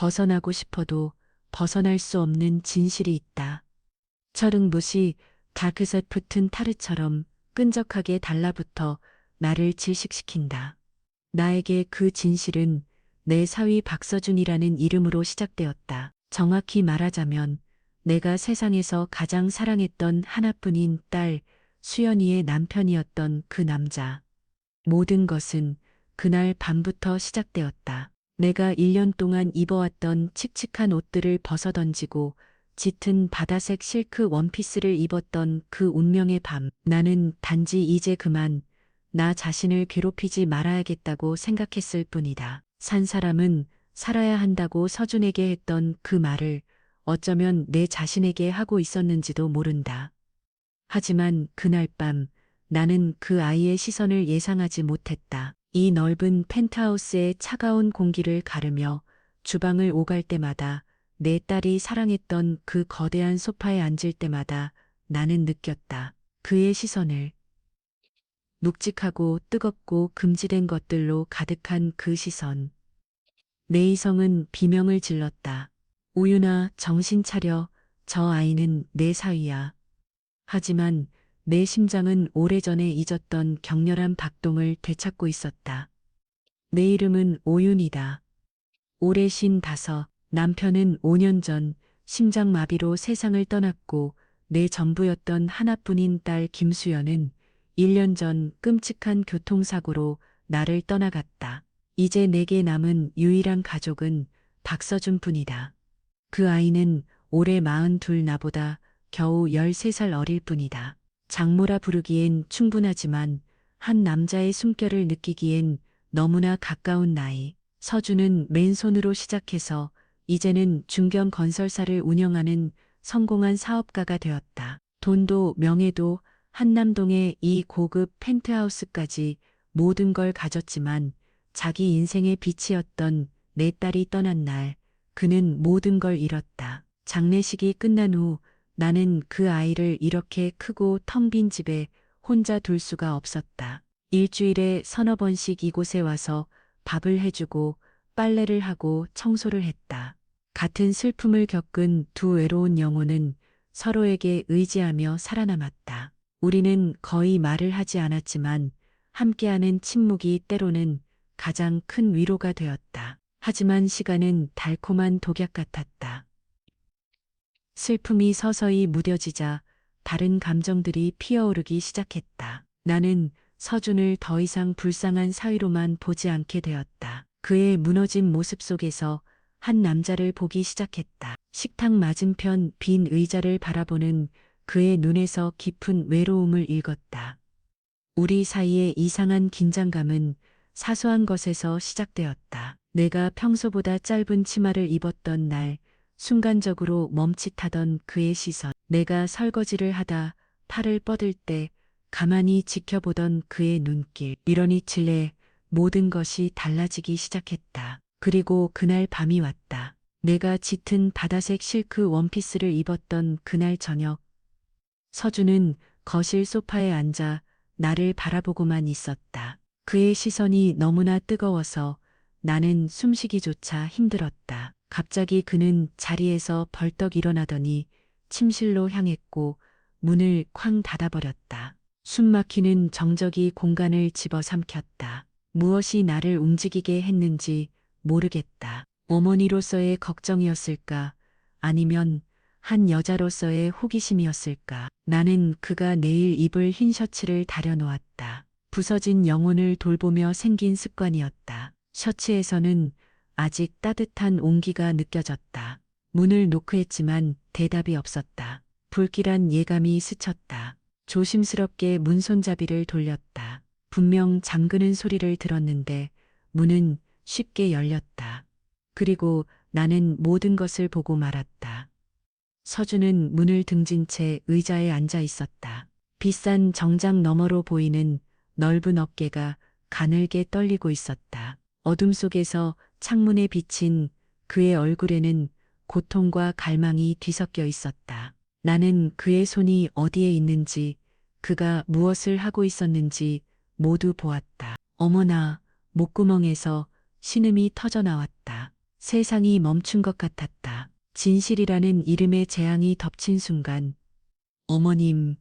벗어나고 싶어도 벗어날 수 없는 진실이 있다. 철응붓이 다크색 붙은 타르처럼 끈적하게 달라붙어 나를 질식시킨다. 나에게 그 진실은 내 사위 박서준이라는 이름으로 시작되었다. 정확히 말하자면 내가 세상에서 가장 사랑했던 하나뿐인 딸 수연이의 남편이었던 그 남자. 모든 것은 그날 밤부터 시작되었다. 내가 1년 동안 입어왔던 칙칙한 옷들을 벗어던지고 짙은 바다색 실크 원피스를 입었던 그 운명의 밤. 나는 단지 이제 그만 나 자신을 괴롭히지 말아야겠다고 생각했을 뿐이다. 산 사람은 살아야 한다고 서준에게 했던 그 말을 어쩌면 내 자신에게 하고 있었는지도 모른다. 하지만 그날 밤 나는 그 아이의 시선을 예상하지 못했다. 이 넓은 펜트하우스의 차가운 공기를 가르며 주방을 오갈 때마다 내 딸이 사랑했던 그 거대한 소파에 앉을 때마다 나는 느꼈다. 그의 시선을. 묵직하고 뜨겁고 금지된 것들로 가득한 그 시선. 내 이성은 비명을 질렀다. 우유나 정신 차려. 저 아이는 내 사위야. 하지만 내 심장은 오래전에 잊었던 격렬한 박동을 되찾고 있었다. 내 이름은 오윤이다. 올해 55. 남편은 5년 전 심장마비로 세상을 떠났고 내 전부였던 하나뿐인 딸 김수연은 1년 전 끔찍한 교통사고로 나를 떠나갔다. 이제 내게 남은 유일한 가족은 박서준뿐이다. 그 아이는 올해 42 나보다 겨우 13살 어릴 뿐이다. 장모라 부르기엔 충분하지만 한 남자의 숨결을 느끼기엔 너무나 가까운 나이. 서준은 맨손으로 시작해서 이제는 중견 건설사를 운영하는 성공한 사업가가 되었다. 돈도 명예도 한남동의 이 고급 펜트하우스까지 모든 걸 가졌지만 자기 인생의 빛이었던 내 딸이 떠난 날 그는 모든 걸 잃었다. 장례식이 끝난 후 나는 그 아이를 이렇게 크고 텅 빈 집에 혼자 둘 수가 없었다. 일주일에 서너 번씩 이곳에 와서 밥을 해주고 빨래를 하고 청소를 했다. 같은 슬픔을 겪은 두 외로운 영혼은 서로에게 의지하며 살아남았다. 우리는 거의 말을 하지 않았지만 함께하는 침묵이 때로는 가장 큰 위로가 되었다. 하지만 시간은 달콤한 독약 같았다. 슬픔이 서서히 무뎌지자 다른 감정들이 피어오르기 시작했다. 나는 서준을 더 이상 불쌍한 사위로만 보지 않게 되었다. 그의 무너진 모습 속에서 한 남자를 보기 시작했다. 식탁 맞은편 빈 의자를 바라보는 그의 눈에서 깊은 외로움을 읽었다. 우리 사이의 이상한 긴장감은 사소한 것에서 시작되었다. 내가 평소보다 짧은 치마를 입었던 날, 순간적으로 멈칫하던 그의 시선. 내가 설거지를 하다 팔을 뻗을 때 가만히 지켜보던 그의 눈길. 밀어니칠래 모든 것이 달라지기 시작했다. 그리고 그날 밤이 왔다. 내가 짙은 바다색 실크 원피스를 입었던 그날 저녁. 서준은 거실 소파에 앉아 나를 바라보고만 있었다. 그의 시선이 너무나 뜨거워서 나는 숨쉬기조차 힘들었다. 갑자기 그는 자리에서 벌떡 일어나더니 침실로 향했고 문을 쾅 닫아버렸다. 숨막히는 정적이 공간을 집어삼켰다. 무엇이 나를 움직이게 했는지 모르겠다. 어머니로서의 걱정이었을까? 아니면 한 여자로서의 호기심이었을까? 나는 그가 내일 입을 흰 셔츠를 다려놓았다. 부서진 영혼을 돌보며 생긴 습관이었다. 셔츠에서는 아직 따뜻한 온기가 느껴졌다. 문을 노크했지만 대답이 없었다. 불길한 예감이 스쳤다. 조심스럽게 문손잡이를 돌렸다. 분명 잠그는 소리를 들었는데 문은 쉽게 열렸다. 그리고 나는 모든 것을 보고 말았다. 서준은 문을 등진 채 의자에 앉아 있었다. 비싼 정장 너머로 보이는 넓은 어깨가 가늘게 떨리고 있었다. 어둠 속에서 창문에 비친 그의 얼굴에는 고통과 갈망이 뒤섞여 있었다. 나는 그의 손이 어디에 있는지, 그가 무엇을 하고 있었는지 모두 보았다. 어머나, 목구멍에서 신음이 터져 나왔다. 세상이 멈춘 것 같았다. 진실이라는 이름의 재앙이 덮친 순간, 어머님,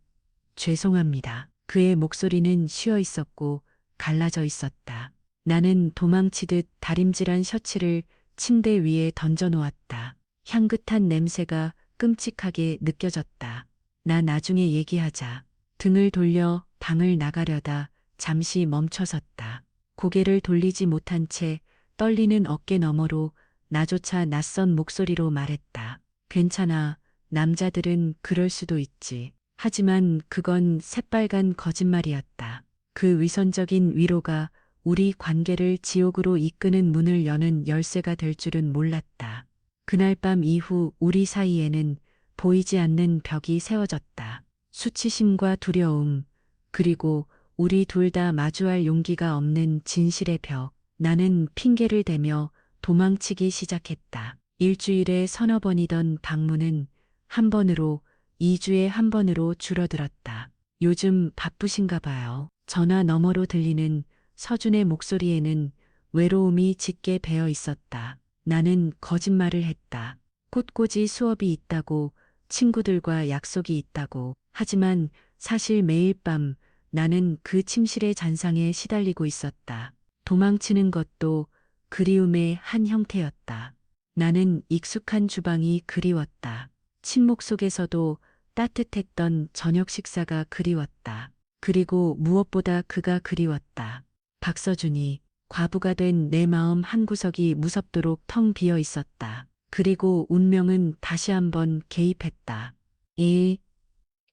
죄송합니다. 그의 목소리는 쉬어 있었고 갈라져 있었다. 나는 도망치듯 다림질한 셔츠를 침대 위에 던져놓았다. 향긋한 냄새가 끔찍하게 느껴졌다. 나 나중에 얘기하자. 등을 돌려 방을 나가려다 잠시 멈춰섰다. 고개를 돌리지 못한 채 떨리는 어깨 너머로 나조차 낯선 목소리로 말했다. 괜찮아. 남자들은 그럴 수도 있지. 하지만 그건 새빨간 거짓말이었다. 그 위선적인 위로가 우리 관계를 지옥으로 이끄는 문을 여는 열쇠가 될 줄은 몰랐다. 그날 밤 이후 우리 사이에는 보이지 않는 벽이 세워졌다. 수치심과 두려움, 그리고 우리 둘 다 마주할 용기가 없는 진실의 벽. 나는 핑계를 대며 도망치기 시작했다. 일주일에 서너 번이던 방문은 한 번으로 2주에 한 번으로 줄어들었다. 요즘 바쁘신가 봐요. 전화 너머로 들리는 서준의 목소리에는 외로움이 짙게 배어 있었다. 나는 거짓말을 했다. 꽃꽂이 수업이 있다고, 친구들과 약속이 있다고. 하지만 사실 매일 밤 나는 그 침실의 잔상에 시달리고 있었다. 도망치는 것도 그리움의 한 형태였다. 나는 익숙한 주방이 그리웠다. 침묵 속에서도 따뜻했던 저녁 식사가 그리웠다. 그리고 무엇보다 그가 그리웠다. 박서준이 과부가 된 내 마음 한구석이 무섭도록 텅 비어 있었다. 그리고 운명은 다시 한번 개입했다.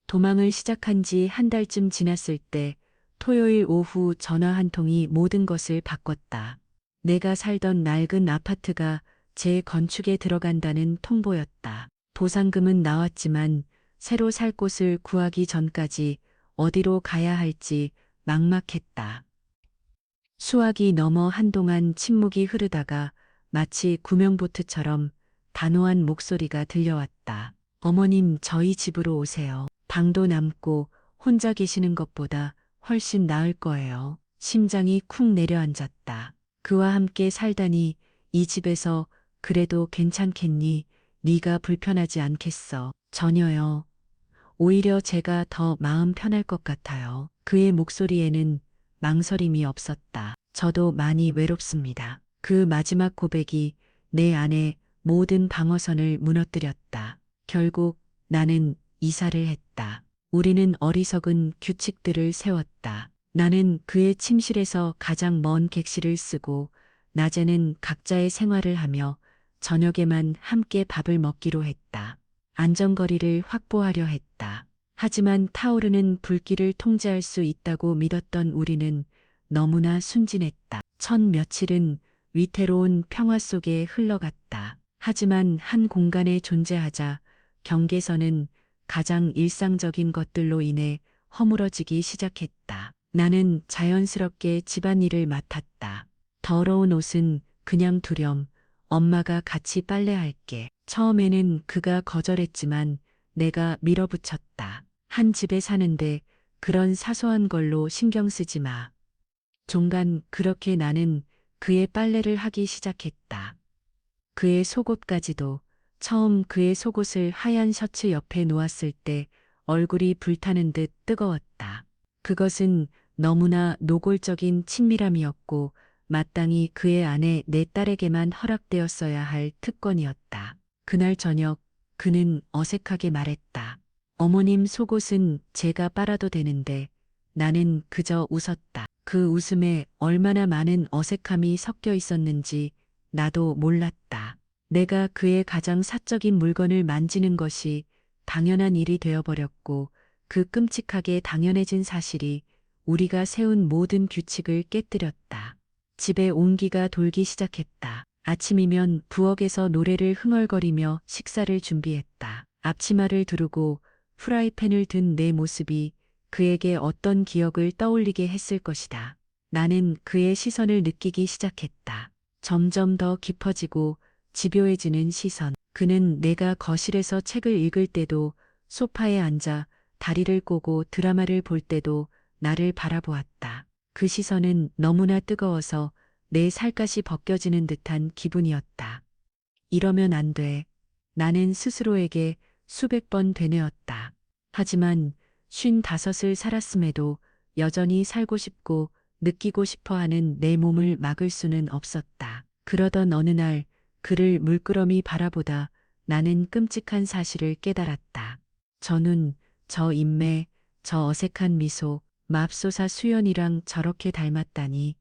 도망을 시작한 지 한 달쯤 지났을 때 토요일 오후 전화 한 통이 모든 것을 바꿨다. 내가 살던 낡은 아파트가 재건축에 들어간다는 통보였다. 보상금은 나왔지만 새로 살 곳을 구하기 전까지 어디로 가야 할지 막막했다. 수학이 넘어 한동안 침묵이 흐르다가 마치 구명보트처럼 단호한 목소리가 들려왔다. 어머님, 저희 집으로 오세요. 방도 남고 혼자 계시는 것보다 훨씬 나을 거예요. 심장이 쿵 내려앉았다. 그와 함께 살다니 이 집에서 그래도 괜찮겠니? 네가 불편하지 않겠어. 전혀요. 오히려 제가 더 마음 편할 것 같아요. 그의 목소리에는 망설임이 없었다. 저도 많이 외롭습니다. 그 마지막 고백이 내 안에 모든 방어선을 무너뜨렸다. 결국 나는 이사를 했다. 우리는 어리석은 규칙들을 세웠다. 나는 그의 침실에서 가장 먼 객실을 쓰고 낮에는 각자의 생활을 하며 저녁에만 함께 밥을 먹기로 했다. 안전거리를 확보하려 했다. 하지만 타오르는 불길을 통제할 수 있다고 믿었던 우리는 너무나 순진했다. 첫 며칠은 위태로운 평화 속에 흘러갔다. 하지만 한 공간에 존재하자 경계선은 가장 일상적인 것들로 인해 허물어지기 시작했다. 나는 자연스럽게 집안일을 맡았다. 더러운 옷은 그냥 두렴. 엄마가 같이 빨래할게. 처음에는 그가 거절했지만 내가 밀어붙였다. 한 집에 사는데 그런 사소한 걸로 신경 쓰지 마. 종간 그렇게 나는 그의 빨래를 하기 시작했다. 그의 속옷까지도. 처음 그의 속옷을 하얀 셔츠 옆에 놓았을 때 얼굴이 불타는 듯 뜨거웠다. 그것은 너무나 노골적인 친밀함이었고 마땅히 그의 아내 내 딸에게만 허락되었어야 할 특권이었다. 그날 저녁 그는 어색하게 말했다. 어머님 속옷은 제가 빨아도 되는데 나는 그저 웃었다. 그 웃음에 얼마나 많은 어색함이 섞여 있었는지 나도 몰랐다. 내가 그의 가장 사적인 물건을 만지는 것이 당연한 일이 되어버렸고 그 끔찍하게 당연해진 사실이 우리가 세운 모든 규칙을 깨뜨렸다. 집에 온기가 돌기 시작했다. 아침이면 부엌에서 노래를 흥얼거리며 식사를 준비했다. 앞치마를 두르고 프라이팬을 든 내 모습이 그에게 어떤 기억을 떠올리게 했을 것이다. 나는 그의 시선을 느끼기 시작했다. 점점 더 깊어지고 집요해지는 시선. 그는 내가 거실에서 책을 읽을 때도 소파에 앉아 다리를 꼬고 드라마를 볼 때도 나를 바라보았다. 그 시선은 너무나 뜨거워서 내 살갗이 벗겨지는 듯한 기분이었다. 이러면 안 돼. 나는 스스로에게 수백 번 되뇌었다. 하지만 55을 살았음에도 여전히 살고 싶고 느끼고 싶어 하는 내 몸을 막을 수는 없었다. 그러던 어느 날 그를 물끄러미 바라보다 나는 끔찍한 사실을 깨달았다. 저 눈, 저 인매, 저 어색한 미소, 맙소사 수연이랑 저렇게 닮았다니.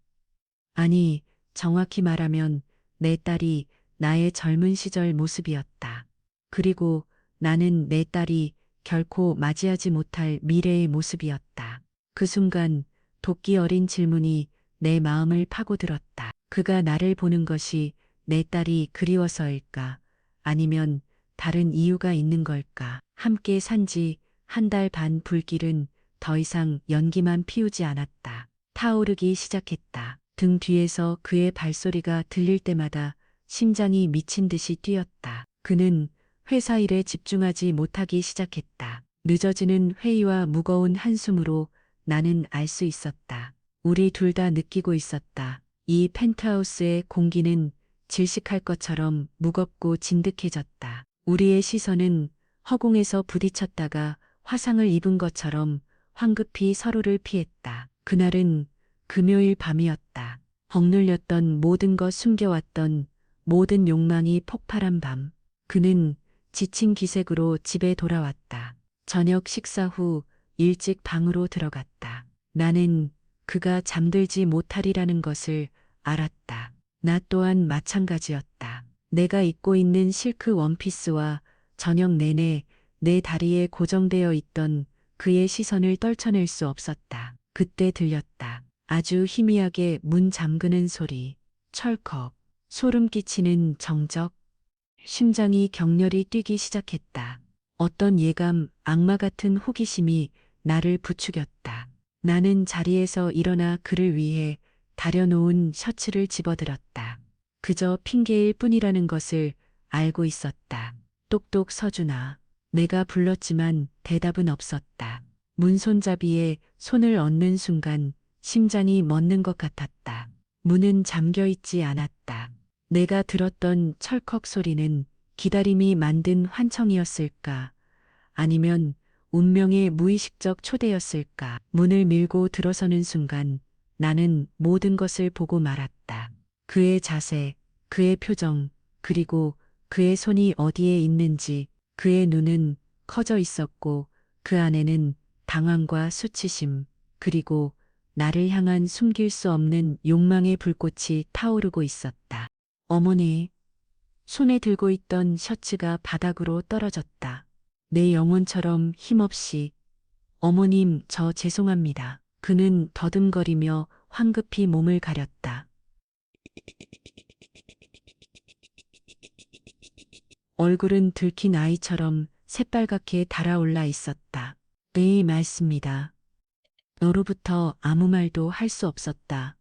아니, 정확히 말하면 내 딸이 나의 젊은 시절 모습이었다. 그리고 나는 내 딸이 결코 맞이하지 못할 미래의 모습이었다. 그 순간 도끼 어린 질문이 내 마음을 파고들었다. 그가 나를 보는 것이 내 딸이 그리워서일까? 아니면 다른 이유가 있는 걸까? 함께 산 지 한 달 반 불길은 더 이상 연기만 피우지 않았다. 타오르기 시작했다. 등 뒤에서 그의 발소리가 들릴 때마다 심장이 미친 듯이 뛰었다. 그는 회사 일에 집중하지 못하기 시작했다. 늦어지는 회의와 무거운 한숨으로 나는 알 수 있었다. 우리 둘 다 느끼고 있었다. 이 펜트하우스의 공기는 질식할 것처럼 무겁고 진득해졌다. 우리의 시선은 허공에서 부딪혔다가 화상을 입은 것처럼 황급히 서로를 피했다. 그날은 금요일 밤이었다. 억눌렸던 모든 것 숨겨왔던 모든 욕망이 폭발한 밤. 그는 지친 기색으로 집에 돌아왔다. 저녁 식사 후 일찍 방으로 들어갔다. 나는 그가 잠들지 못하리라는 것을 알았다. 나 또한 마찬가지였다. 내가 입고 있는 실크 원피스와 저녁 내내 내 다리에 고정되어 있던 그의 시선을 떨쳐낼 수 없었다. 그때 들렸다. 아주 희미하게 문 잠그는 소리, 철컥, 소름 끼치는 정적, 심장이 격렬히 뛰기 시작했다. 어떤 예감, 악마 같은 호기심이 나를 부추겼다. 나는 자리에서 일어나 그를 위해 다려놓은 셔츠를 집어들었다. 그저 핑계일 뿐이라는 것을 알고 있었다. 똑똑 서준아. 내가 불렀지만 대답은 없었다. 문손잡이에 손을 얹는 순간 심장이 멎는 것 같았다. 문은 잠겨 있지 않았다. 내가 들었던 철컥 소리는 기다림이 만든 환청이었을까? 아니면 운명의 무의식적 초대였을까? 문을 밀고 들어서는 순간 나는 모든 것을 보고 말았다. 그의 자세, 그의 표정, 그리고 그의 손이 어디에 있는지. 그의 눈은 커져 있었고 그 안에는 당황과 수치심, 그리고 나를 향한 숨길 수 없는 욕망의 불꽃이 타오르고 있었다. 어머니, 손에 들고 있던 셔츠가 바닥으로 떨어졌다. 내 영혼처럼 힘없이, 어머님, 저 죄송합니다. 그는 더듬거리며 황급히 몸을 가렸다. 얼굴은 들킨 아이처럼 새빨갛게 달아올라 있었다. 네, 맞습니다. 너로부터 아무 말도 할 수 없었다.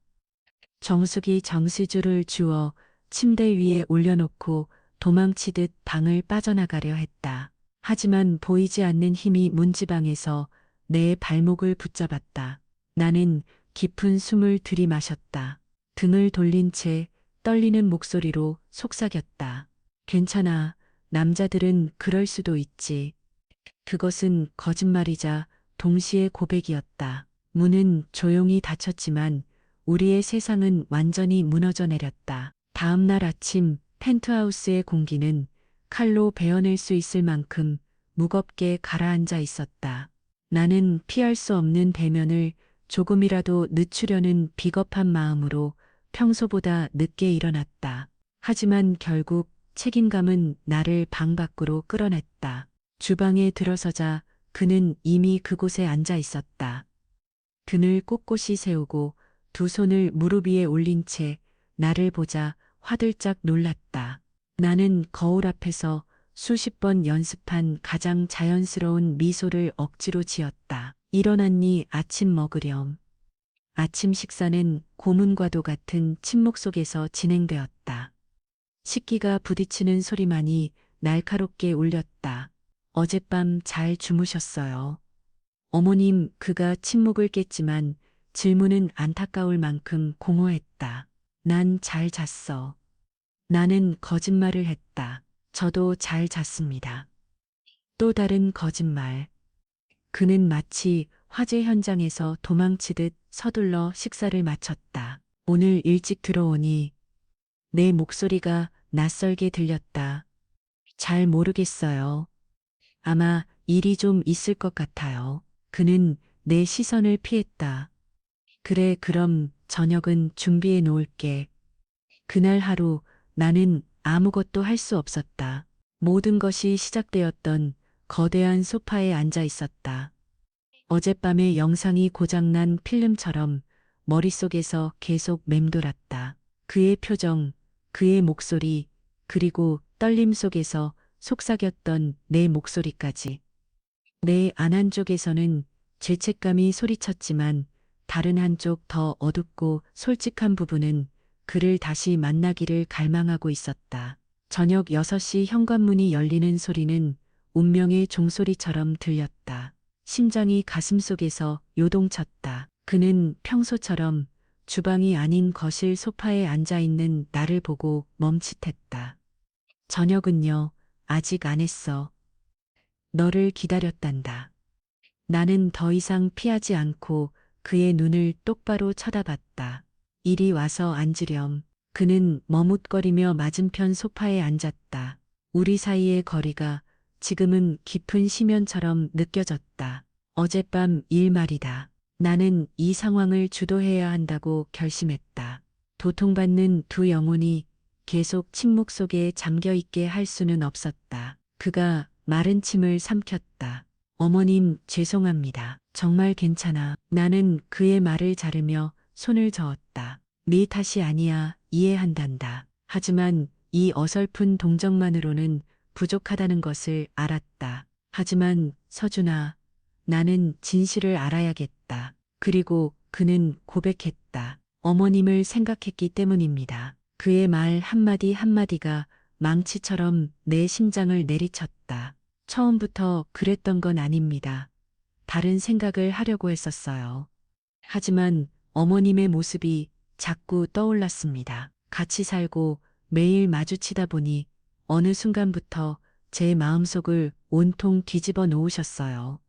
정숙이 정수주를 주워 침대 위에 올려놓고 도망치듯 방을 빠져나가려 했다. 하지만 보이지 않는 힘이 문지방에서 내 발목을 붙잡았다. 나는 깊은 숨을 들이마셨다. 등을 돌린 채 떨리는 목소리로 속삭였다. 괜찮아. 남자들은 그럴 수도 있지. 그것은 거짓말이자 동시에 고백이었다. 문은 조용히 닫혔지만 우리의 세상은 완전히 무너져 내렸다. 다음 날 아침 펜트하우스의 공기는 칼로 베어낼 수 있을 만큼 무겁게 가라앉아 있었다. 나는 피할 수 없는 대면을 조금이라도 늦추려는 비겁한 마음으로 평소보다 늦게 일어났다. 하지만 결국 책임감은 나를 방 밖으로 끌어냈다. 주방에 들어서자 그는 이미 그곳에 앉아 있었다. 등을 꼿꼿이 세우고 두 손을 무릎 위에 올린 채 나를 보자 화들짝 놀랐다. 나는 거울 앞에서 수십 번 연습한 가장 자연스러운 미소를 억지로 지었다. 일어났니 아침 먹으렴. 아침 식사는 고문과도 같은 침묵 속에서 진행되었다. 식기가 부딪히는 소리만이 날카롭게 울렸다. 어젯밤 잘 주무셨어요. 어머님, 그가 침묵을 깼지만 질문은 안타까울 만큼 공허했다. 난 잘 잤어. 나는 거짓말을 했다. 저도 잘 잤습니다. 또 다른 거짓말. 그는 마치 화재 현장에서 도망치듯 서둘러 식사를 마쳤다. 오늘 일찍 들어오니 내 목소리가 낯설게 들렸다. 잘 모르겠어요. 아마 일이 좀 있을 것 같아요. 그는 내 시선을 피했다. 그래, 그럼 저녁은 준비해 놓을게. 그날 하루 나는 아무것도 할 수 없었다. 모든 것이 시작되었던 거대한 소파에 앉아 있었다. 어젯밤의 영상이 고장난 필름처럼 머릿속에서 계속 맴돌았다. 그의 표정, 그의 목소리, 그리고 떨림 속에서 속삭였던 내 목소리까지. 내 안 한쪽에서는 죄책감이 소리쳤지만 다른 한쪽 더 어둡고 솔직한 부분은 그를 다시 만나기를 갈망하고 있었다. 저녁 6시 현관문이 열리는 소리는 운명의 종소리처럼 들렸다. 심장이 가슴속에서 요동쳤다. 그는 평소처럼 주방이 아닌 거실 소파에 앉아 있는 나를 보고 멈칫했다. 저녁은요, 아직 안 했어. 너를 기다렸단다. 나는 더 이상 피하지 않고 그의 눈을 똑바로 쳐다봤다. 이리 와서 앉으렴. 그는 머뭇거리며 맞은편 소파에 앉았다. 우리 사이의 거리가 지금은 깊은 심연처럼 느껴졌다. 어젯밤 일 말이다. 나는 이 상황을 주도해야 한다고 결심했다. 도통받는 두 영혼이 계속 침묵 속에 잠겨 있게 할 수는 없었다. 그가 마른 침을 삼켰다. 어머님, 죄송합니다. 정말 괜찮아. 나는 그의 말을 자르며 손을 저었다. 네 탓이 아니야. 이해한단다. 하지만 이 어설픈 동정만으로는 부족하다는 것을 알았다. 하지만 서준아, 나는 진실을 알아야겠다. 그리고 그는 고백했다. 어머님을 생각했기 때문입니다. 그의 말 한마디 한마디가 망치처럼 내 심장을 내리쳤다. 처음부터 그랬던 건 아닙니다. 다른 생각을 하려고 했었어요. 하지만 어머님의 모습이 자꾸 떠올랐습니다. 같이 살고 매일 마주치다 보니 어느 순간부터 제 마음속을 온통 뒤집어 놓으셨어요.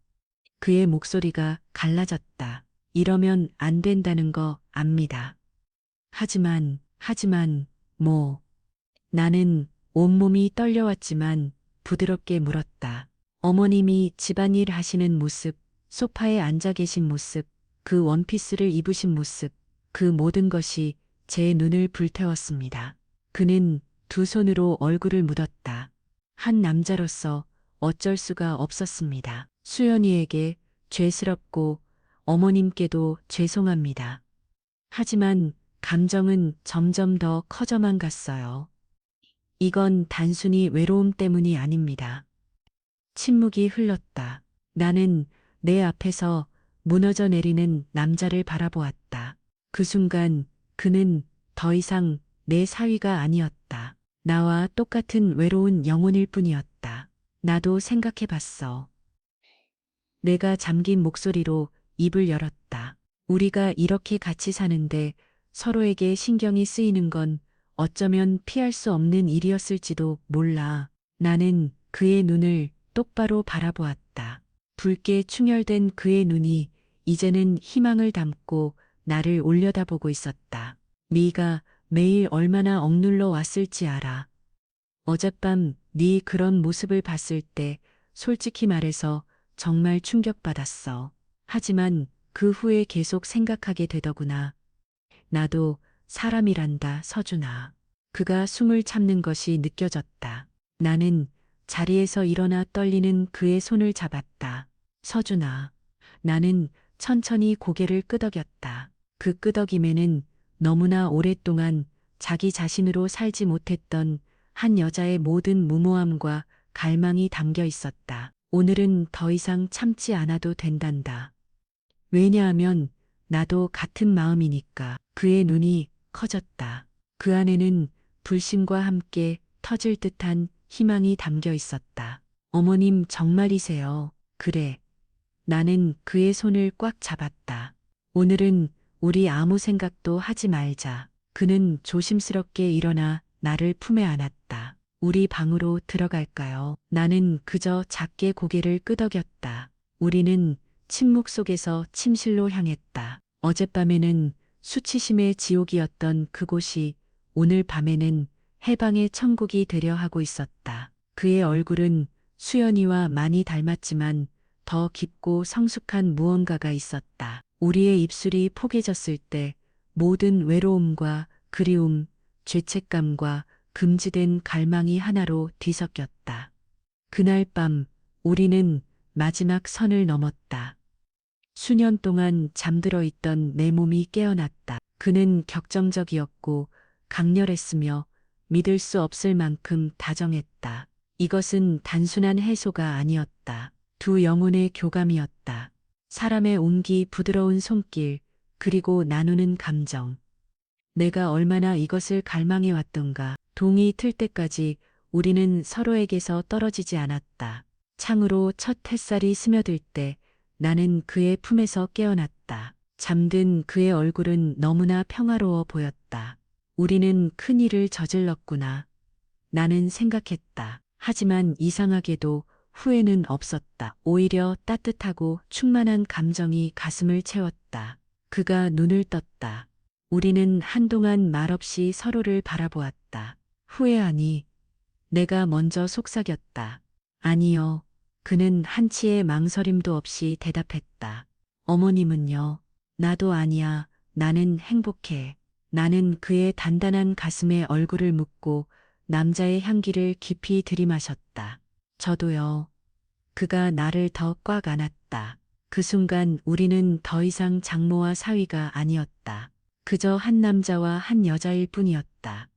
그의 목소리가 갈라졌다. 이러면 안 된다는 거 압니다. 하지만, 뭐. 나는 온몸이 떨려왔지만 부드럽게 물었다. 어머님이 집안일 하시는 모습, 소파에 앉아 계신 모습, 그 원피스를 입으신 모습, 그 모든 것이 제 눈을 불태웠습니다. 그는 두 손으로 얼굴을 묻었다. 한 남자로서 어쩔 수가 없었습니다. 수연이에게 죄스럽고 어머님께도 죄송합니다. 하지만 감정은 점점 더 커져만 갔어요. 이건 단순히 외로움 때문이 아닙니다. 침묵이 흘렀다. 나는 내 앞에서 무너져 내리는 남자를 바라보았다. 그 순간 그는 더 이상 내 사위가 아니었다. 나와 똑같은 외로운 영혼일 뿐이었다. 나도 생각해 봤어. 내가 잠긴 목소리로 입을 열었다. 우리가 이렇게 같이 사는데 서로에게 신경이 쓰이는 건 어쩌면 피할 수 없는 일이었을지도 몰라. 나는 그의 눈을 똑바로 바라보았다. 붉게 충혈된 그의 눈이 이제는 희망을 담고 나를 올려다보고 있었다. 네가 매일 얼마나 억눌러 왔을지 알아. 어젯밤 네 그런 모습을 봤을 때 솔직히 말해서 정말 충격받았어. 하지만 그 후에 계속 생각하게 되더구나. 나도 사람이란다, 서준아. 그가 숨을 참는 것이 느껴졌다. 나는 자리에서 일어나 떨리는 그의 손을 잡았다. 서준아. 나는 천천히 고개를 끄덕였다. 그 끄덕임에는 너무나 오랫동안 자기 자신으로 살지 못했던 한 여자의 모든 무모함과 갈망이 담겨 있었다. 오늘은 더 이상 참지 않아도 된단다. 왜냐하면 나도 같은 마음이니까. 그의 눈이 커졌다. 그 안에는 불신과 함께 터질 듯한 희망이 담겨 있었다. 어머님 정말이세요. 그래. 나는 그의 손을 꽉 잡았다. 오늘은 우리 아무 생각도 하지 말자. 그는 조심스럽게 일어나 나를 품에 안았다. 우리 방으로 들어갈까요? 나는 그저 작게 고개를 끄덕였다. 우리는 침묵 속에서 침실로 향했다. 어젯밤에는 수치심의 지옥이었던 그곳이 오늘 밤에는 해방의 천국이 되려 하고 있었다. 그의 얼굴은 수연이와 많이 닮았지만 더 깊고 성숙한 무언가가 있었다. 우리의 입술이 포개졌을 때 모든 외로움과 그리움, 죄책감과 금지된 갈망이 하나로 뒤섞였다. 그날 밤 우리는 마지막 선을 넘었다. 수년 동안 잠들어 있던 내 몸이 깨어났다. 그는 격정적이었고 강렬했으며 믿을 수 없을 만큼 다정했다. 이것은 단순한 해소가 아니었다. 두 영혼의 교감이었다. 사람의 온기, 부드러운 손길, 그리고 나누는 감정. 내가 얼마나 이것을 갈망해 왔던가. 동이 틀 때까지 우리는 서로에게서 떨어지지 않았다. 창으로 첫 햇살이 스며들 때 나는 그의 품에서 깨어났다. 잠든 그의 얼굴은 너무나 평화로워 보였다. 우리는 큰 일을 저질렀구나. 나는 생각했다. 하지만 이상하게도 후회는 없었다. 오히려 따뜻하고 충만한 감정이 가슴을 채웠다. 그가 눈을 떴다. 우리는 한동안 말없이 서로를 바라보았다. 후회하니? 내가 먼저 속삭였다. 아니요. 그는 한치의 망설임도 없이 대답했다. 어머님은요? 나도 아니야. 나는 행복해. 나는 그의 단단한 가슴에 얼굴을 묻고 남자의 향기를 깊이 들이마셨다. 저도요. 그가 나를 더 꽉 안았다. 그 순간 우리는 더 이상 장모와 사위가 아니었다. 그저 한 남자와 한 여자일 뿐이었다.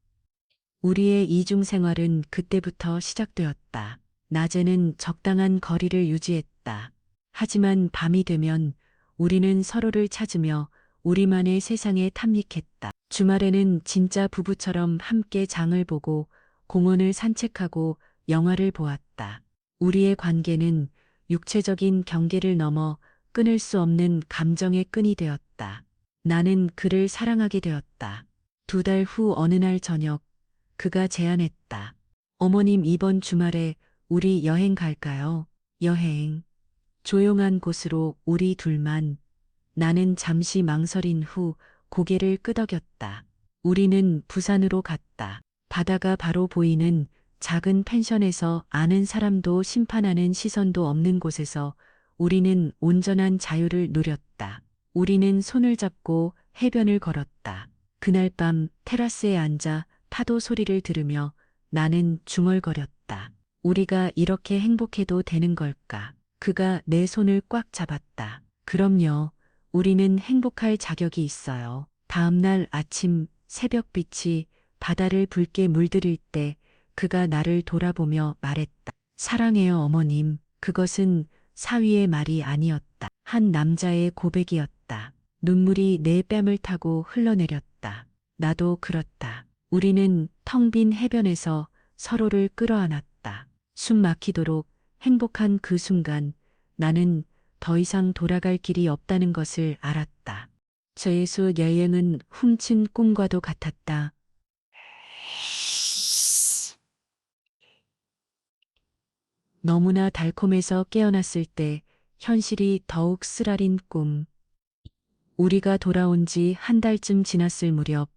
우리의 이중 생활은 그때부터 시작되었다. 낮에는 적당한 거리를 유지했다. 하지만 밤이 되면 우리는 서로를 찾으며 우리만의 세상에 탐닉했다. 주말에는 진짜 부부처럼 함께 장을 보고 공원을 산책하고 영화를 보았다. 우리의 관계는 육체적인 경계를 넘어 끊을 수 없는 감정의 끈이 되었다. 나는 그를 사랑하게 되었다. 2달 후 어느 날 저녁, 그가 제안했다. 어머님, 이번 주말에 우리 여행 갈까요? 여행. 조용한 곳으로 우리 둘만. 나는 잠시 망설인 후 고개를 끄덕였다. 우리는 부산으로 갔다. 바다가 바로 보이는 작은 펜션에서 아는 사람도 심판하는 시선도 없는 곳에서 우리는 온전한 자유를 누렸다. 우리는 손을 잡고 해변을 걸었다. 그날 밤 테라스에 앉아 파도 소리를 들으며 나는 중얼거렸다. 우리가 이렇게 행복해도 되는 걸까? 그가 내 손을 꽉 잡았다. 그럼요. 우리는 행복할 자격이 있어요. 다음 날 아침 새벽빛이 바다를 붉게 물들일 때 그가 나를 돌아보며 말했다. 사랑해요, 어머님. 그것은 사위의 말이 아니었다. 한 남자의 고백이었다. 눈물이 내 뺨을 타고 흘러내렸다. 나도 그렇다. 우리는 텅 빈 해변에서 서로를 끌어안았다. 숨 막히도록 행복한 그 순간 나는 더 이상 돌아갈 길이 없다는 것을 알았다. 저예수 여행은 훔친 꿈과도 같았다. 너무나 달콤해서 깨어났을 때 현실이 더욱 쓰라린 꿈. 우리가 돌아온 지 한 달쯤 지났을 무렵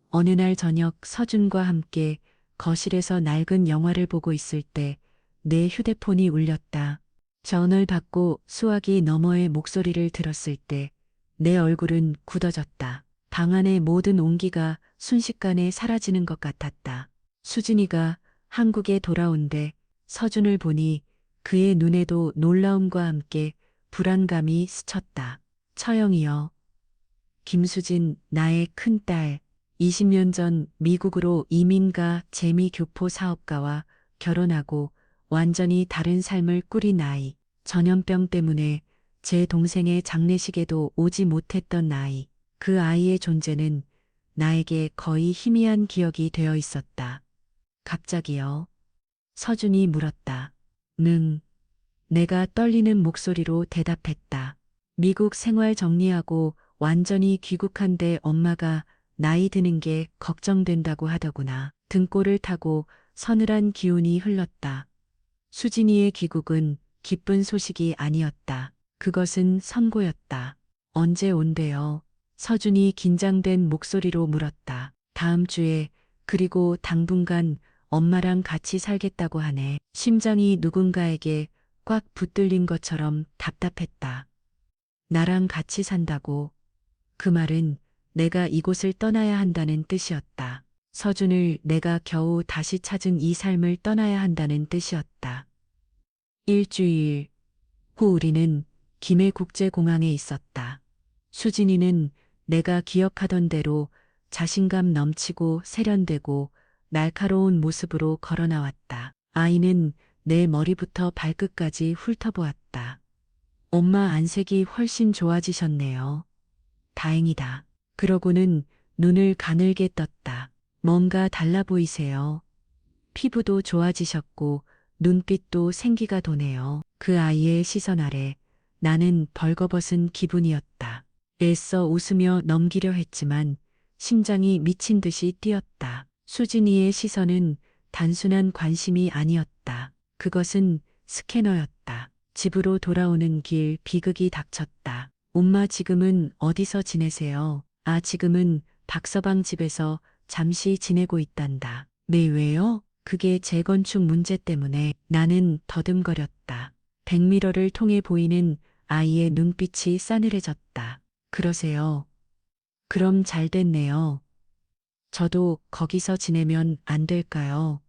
어느 날 저녁 서준과 함께 거실에서 낡은 영화를 보고 있을 때 내 휴대폰이 울렸다. 전화를 받고 수화기 너머의 목소리를 들었을 때 내 얼굴은 굳어졌다. 방 안의 모든 온기가 순식간에 사라지는 것 같았다. 수진이가 한국에 돌아온데 서준을 보니 그의 눈에도 놀라움과 함께 불안감이 스쳤다. 처영이여. 김수진, 나의 큰딸. 20년 전 미국으로 이민가 재미교포 사업가와 결혼하고 완전히 다른 삶을 꾸린 아이. 전염병 때문에 제 동생의 장례식에도 오지 못했던 아이. 그 아이의 존재는 나에게 거의 희미한 기억이 되어 있었다. 갑자기요. 서준이 물었다. 능. 내가 떨리는 목소리로 대답했다. 미국 생활 정리하고 완전히 귀국한데 엄마가 나이 드는 게 걱정된다고 하더구나. 등골을 타고 서늘한 기운이 흘렀다. 수진이의 귀국은 기쁜 소식이 아니었다. 그것은 선고였다. 언제 온대요? 서준이 긴장된 목소리로 물었다. 다음 주에, 그리고 당분간 엄마랑 같이 살겠다고 하네. 심장이 누군가에게 꽉 붙들린 것처럼 답답했다. 나랑 같이 산다고. 그 말은 내가 이곳을 떠나야 한다는 뜻이었다. 서준을 내가 겨우 다시 찾은 이 삶을 떠나야 한다는 뜻이었다. 일주일 후 우리는 김해국제공항에 있었다. 수진이는 내가 기억하던 대로 자신감 넘치고 세련되고 날카로운 모습으로 걸어 나왔다. 아이는 내 머리부터 발끝까지 훑어보았다. 엄마 안색이 훨씬 좋아지셨네요. 다행이다. 그러고는 눈을 가늘게 떴다. 뭔가 달라 보이세요. 피부도 좋아지셨고 눈빛도 생기가 도네요. 그 아이의 시선 아래 나는 벌거벗은 기분이었다. 애써 웃으며 넘기려 했지만 심장이 미친 듯이 뛰었다. 수진이의 시선은 단순한 관심이 아니었다. 그것은 스캐너였다. 집으로 돌아오는 길 비극이 닥쳤다. 엄마 지금은 어디서 지내세요? 아, 지금은 박서방 집에서 잠시 지내고 있단다. 네, 왜요? 그게 재건축 문제 때문에. 나는 더듬거렸다. 백미러를 통해 보이는 아이의 눈빛이 싸늘해졌다. 그러세요. 그럼 잘 됐네요. 저도 거기서 지내면 안 될까요?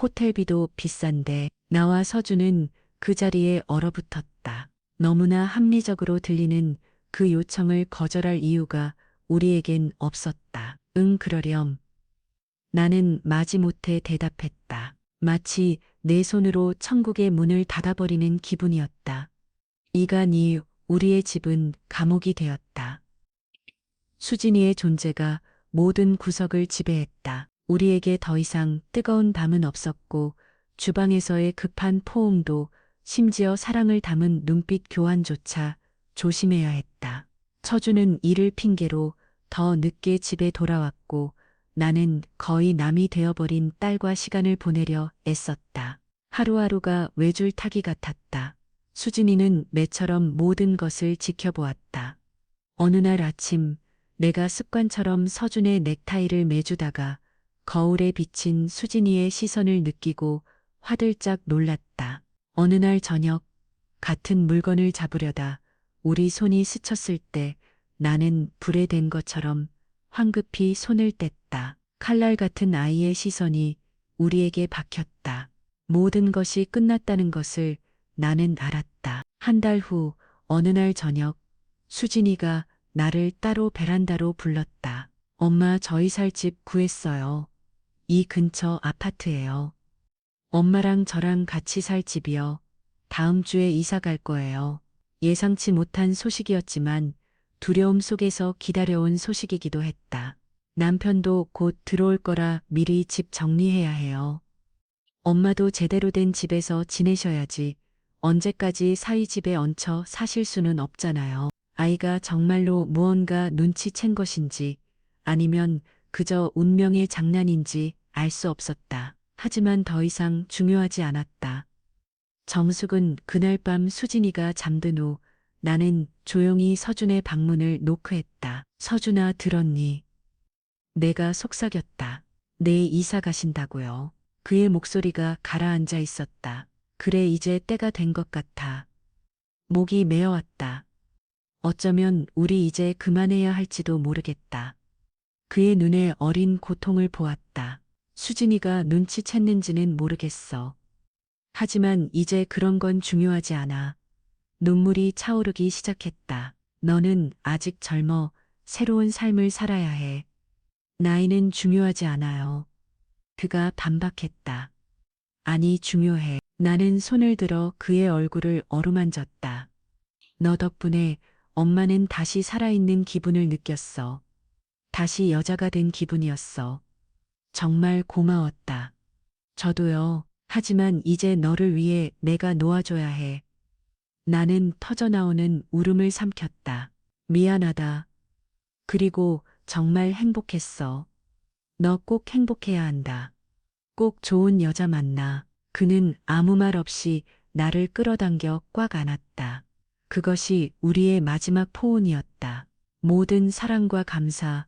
호텔비도 비싼데. 나와 서준은 그 자리에 얼어붙었다. 너무나 합리적으로 들리는 그 요청을 거절할 이유가 우리에겐 없었다. 응, 그러렴. 나는 마지못해 대답했다. 마치 내 손으로 천국의 문을 닫아버리는 기분이었다. 이간 이후 우리의 집은 감옥이 되었다. 수진이의 존재가 모든 구석을 지배했다. 우리에게 더 이상 뜨거운 밤은 없었고 주방에서의 급한 포옹도 심지어 사랑을 담은 눈빛 교환조차 조심해야 했다. 처주는 일을 핑계로 더 늦게 집에 돌아왔고 나는 거의 남이 되어버린 딸과 시간을 보내려 애썼다. 하루하루가 외줄타기 같았다. 수진이는 매처럼 모든 것을 지켜보았다. 어느 날 아침 내가 습관처럼 서준의 넥타이를 매주다가 거울에 비친 수진이의 시선을 느끼고 화들짝 놀랐다. 어느 날 저녁 같은 물건을 잡으려다 우리 손이 스쳤을 때 나는 불에 댄 것처럼 황급히 손을 뗐다. 칼날 같은 아이의 시선이 우리에게 박혔다. 모든 것이 끝났다는 것을 나는 알았다. 한 달 후 어느 날 저녁 수진이가 나를 따로 베란다로 불렀다. 엄마, 저희 살 집 구했어요. 이 근처 아파트예요. 엄마랑 저랑 같이 살 집이요. 다음 주에 이사 갈 거예요. 예상치 못한 소식이었지만 두려움 속에서 기다려온 소식이기도 했다. 남편도 곧 들어올 거라 미리 집 정리해야 해요. 엄마도 제대로 된 집에서 지내셔야지. 언제까지 사위 집에 얹혀 사실 수는 없잖아요. 아이가 정말로 무언가 눈치챈 것인지 아니면 그저 운명의 장난인지 알 수 없었다. 하지만 더 이상 중요하지 않았다. 정숙은 그날 밤 수진이가 잠든 후 나는 조용히 서준의 방문을 노크했다. 서준아, 들었니? 내가 속삭였다. 내일 이사 가신다고요. 그의 목소리가 가라앉아 있었다. 그래, 이제 때가 된 것 같아. 목이 메어왔다. 어쩌면 우리 이제 그만해야 할지도 모르겠다. 그의 눈에 어린 고통을 보았다. 수진이가 눈치챘는지는 모르겠어. 하지만 이제 그런 건 중요하지 않아. 눈물이 차오르기 시작했다. 너는 아직 젊어. 새로운 삶을 살아야 해. 나이는 중요하지 않아요. 그가 반박했다. 아니, 중요해. 나는 손을 들어 그의 얼굴을 어루만졌다. 너 덕분에 엄마는 다시 살아있는 기분을 느꼈어. 다시 여자가 된 기분이었어. 정말 고마웠다. 저도요. 하지만 이제 너를 위해 내가 놓아줘야 해. 나는 터져나오는 울음을 삼켰다. 미안하다. 그리고 정말 행복했어. 너 꼭 행복해야 한다. 꼭 좋은 여자 만나. 그는 아무 말 없이 나를 끌어당겨 꽉 안았다. 그것이 우리의 마지막 포옹이었다. 모든 사랑과 감사,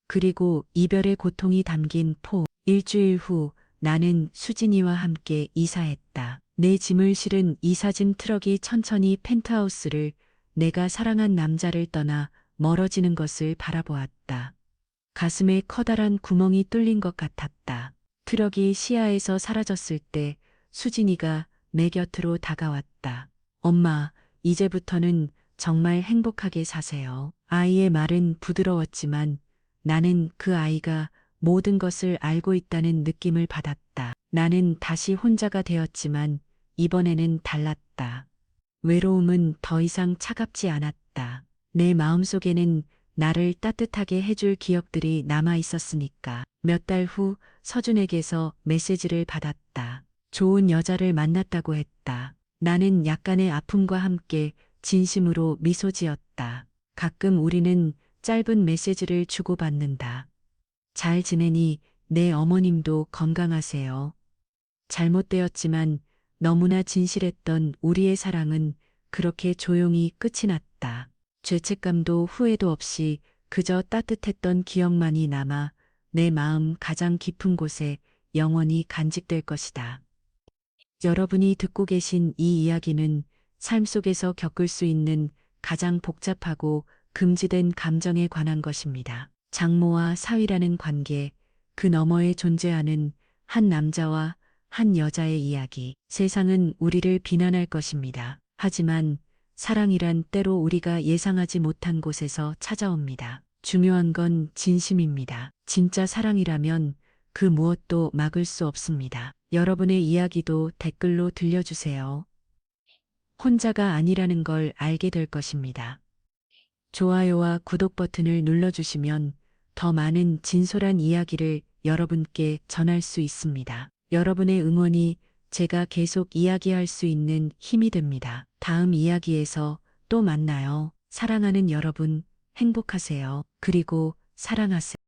그리고 이별의 고통이 담긴 포옹. 일주일 후 나는 수진이와 함께 이사했다. 내 짐을 실은 이사짐 트럭이 천천히 펜트하우스를, 내가 사랑한 남자를 떠나 멀어지는 것을 바라보았다. 가슴에 커다란 구멍이 뚫린 것 같았다. 트럭이 시야에서 사라졌을 때 수진이가 내 곁으로 다가왔다. 엄마, 이제부터는 정말 행복하게 사세요. 아이의 말은 부드러웠지만 나는 그 아이가 모든 것을 알고 있다는 느낌을 받았다. 나는 다시 혼자가 되었지만 이번에는 달랐다. 외로움은 더 이상 차갑지 않았다. 내 마음속에는 나를 따뜻하게 해줄 기억들이 남아 있었으니까. 몇 달 후 서준에게서 메시지를 받았다. 좋은 여자를 만났다고 했다. 나는 약간의 아픔과 함께 진심으로 미소 지었다. 가끔 우리는 짧은 메시지를 주고받는다. 잘 지내니? 내 어머님도 건강하세요. 잘못되었지만 너무나 진실했던 우리의 사랑은 그렇게 조용히 끝이 났다. 죄책감도 후회도 없이 그저 따뜻했던 기억만이 남아 내 마음 가장 깊은 곳에 영원히 간직될 것이다. 여러분이 듣고 계신 이 이야기는 삶 속에서 겪을 수 있는 가장 복잡하고 금지된 감정에 관한 것입니다. 장모와 사위라는 관계, 그 너머에 존재하는 한 남자와 한 여자의 이야기. 세상은 우리를 비난할 것입니다. 하지만 사랑이란 때로 우리가 예상하지 못한 곳에서 찾아옵니다. 중요한 건 진심입니다. 진짜 사랑이라면 그 무엇도 막을 수 없습니다. 여러분의 이야기도 댓글로 들려주세요. 혼자가 아니라는 걸 알게 될 것입니다. 좋아요와 구독 버튼을 눌러주시면 더 많은 진솔한 이야기를 여러분께 전할 수 있습니다. 여러분의 응원이 제가 계속 이야기할 수 있는 힘이 됩니다. 다음 이야기에서 또 만나요. 사랑하는 여러분, 행복하세요. 그리고 사랑하세요.